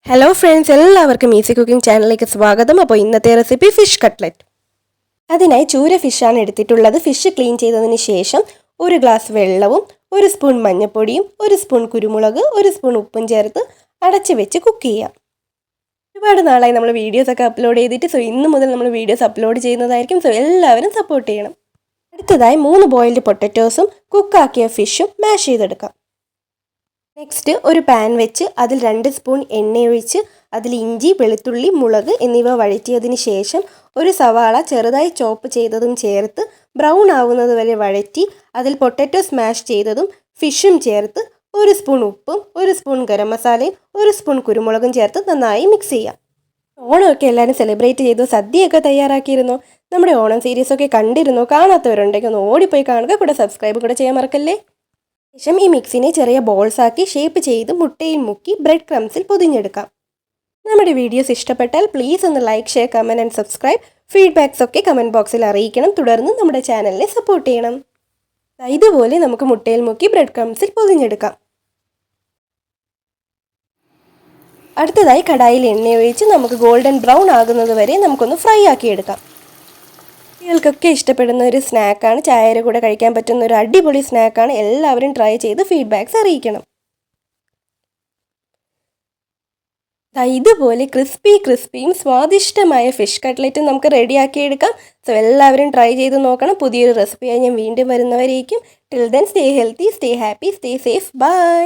Hello friends, എല്ലാവർക്കും easy cooking ചാനലിലേക്ക് സ്വാഗതം. അപ്പോൾ ഇന്നത്തെ റെസിപ്പി ഫിഷ് കട്ട്ലറ്റ്. അതിനായി ചൂര ഫിഷാണ് എടുത്തിട്ടുള്ളത്. ഫിഷ് ക്ലീൻ ചെയ്തതിന് ശേഷം ഒരു ഗ്ലാസ് വെള്ളവും ഒരു സ്പൂൺ മഞ്ഞൾപ്പൊടിയും ഒരു സ്പൂൺ കുരുമുളക് ഒരു സ്പൂൺ ഉപ്പും ചേർത്ത് അടച്ച് വെച്ച് കുക്ക് ചെയ്യാം. ഒരുപാട് നാളായി നമ്മൾ വീഡിയോസൊക്കെ അപ്ലോഡ് ചെയ്തിട്ട്, സോ ഇന്ന് മുതൽ നമ്മൾ വീഡിയോസ് അപ്ലോഡ് ചെയ്യുന്നതായിരിക്കും. സോ എല്ലാവരും സപ്പോർട്ട് ചെയ്യണം. അടുത്തതായി 3 ബോയിൽഡ് പൊട്ടറ്റോസും കുക്കാക്കിയ ഫിഷും മാഷ് ചെയ്തെടുക്കാം. നെക്സ്റ്റ് ഒരു പാൻ വെച്ച് അതിൽ 2 സ്പൂൺ എണ്ണയൊഴിച്ച് അതിൽ ഇഞ്ചി, വെളുത്തുള്ളി, മുളക് എന്നിവ വഴറ്റിയതിന് ശേഷം ഒരു സവാള ചെറുതായി ചോപ്പ് ചെയ്തതും ചേർത്ത് ബ്രൗൺ ആവുന്നത് വരെ വഴറ്റി അതിൽ പൊട്ടറ്റോ സ്മാഷ് ചെയ്തതും ഫിഷും ചേർത്ത് ഒരു സ്പൂൺ ഉപ്പും ഒരു സ്പൂൺ ഗരം മസാലയും ഒരു സ്പൂൺ കുരുമുളകും ചേർത്ത് നന്നായി മിക്സ് ചെയ്യാം. ഓണമൊക്കെ എല്ലാവരും സെലിബ്രേറ്റ് ചെയ്തു, സദ്യയൊക്കെ തയ്യാറാക്കിയിരുന്നു. നമ്മുടെ ഓണം സീരീസൊക്കെ കണ്ടിരുന്നു. കാണാത്തവരുണ്ടെങ്കിൽ ഒന്ന് ഓടിപ്പോയി കാണുക. കൂടെ സബ്സ്ക്രൈബ് കൂടെ ചെയ്യാൻ മറക്കല്ലേ. ശേഷം ഈ മിക്സിനെ ചെറിയ ബോൾസ് ആക്കി ഷേപ്പ് ചെയ്ത് മുട്ടയിൽ മുക്കി ബ്രെഡ് ക്രംസിൽ പൊതിഞ്ഞെടുക്കാം. നമ്മുടെ വീഡിയോസ് ഇഷ്ടപ്പെട്ടാൽ പ്ലീസ് ഒന്ന് like, share, comment and subscribe. Feedbacks ഒക്കെ കമൻറ്റ് ബോക്സിൽ അറിയിക്കണം. തുടർന്ന് നമ്മുടെ ചാനലിനെ സപ്പോർട്ട് ചെയ്യണം. ഇതുപോലെ നമുക്ക് മുട്ടയിൽ മുക്കി ബ്രെഡ് ക്രംസിൽ പൊതിഞ്ഞെടുക്കാം. അടുത്തതായി കടായിൽ എണ്ണ ഒഴിച്ച് നമുക്ക് ഗോൾഡൻ ബ്രൗൺ ആകുന്നത് വരെ നമുക്കൊന്ന് ഫ്രൈ ആക്കി എടുക്കാം. കുട്ടികൾക്കൊക്കെ ഇഷ്ടപ്പെടുന്ന ഒരു സ്നാക്കാണ്. ചായയുടെ കൂടെ കഴിക്കാൻ പറ്റുന്ന ഒരു അടിപൊളി സ്നാക്കാണ്. എല്ലാവരും ട്രൈ ചെയ്ത് ഫീഡ്ബാക്ക്സ് അറിയിക്കണം. ഇതുപോലെ ക്രിസ്പിയും സ്വാദിഷ്ടമായ ഫിഷ് കട്ട്ലറ്റ് നമുക്ക് റെഡിയാക്കി എടുക്കാം. സോ എല്ലാവരും ട്രൈ ചെയ്ത് നോക്കണം. പുതിയൊരു റെസിപ്പിയായി ഞാൻ വീണ്ടും വരുന്നവരേക്കും. Till then stay healthy, stay happy, stay safe. By.